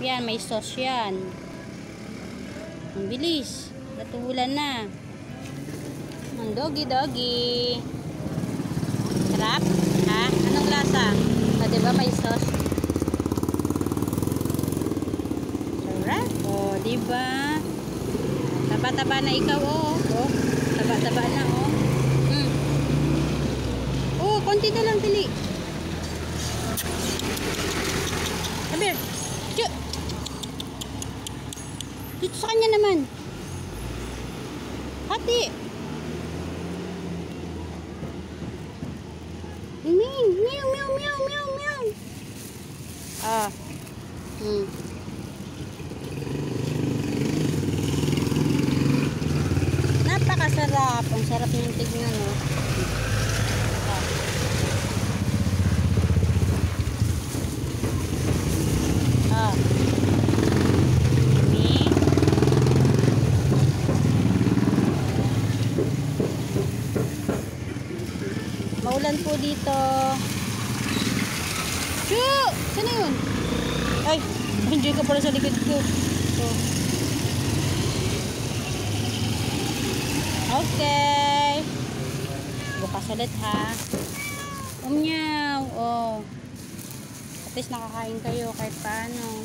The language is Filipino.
yan, may sauce yan. Ang bilis. Natulan na. Ang doggy. Sarap? Ha? Anong lasa? Diba may sauce? Sarap. Diba? Taba-taba na ikaw, Taba-taba na, konti na lang, dali. Come here. Chu! Dito sa kanya naman. Hati. Meow. Napakasarap. Ang sarap niyang tignan, Maulan po dito. Shoo! Saan yun? Ay, enjoy ka pala sa likod ko. Okay. Bukas ulit, ha? Meow. At least nakakain kayo kahit paano.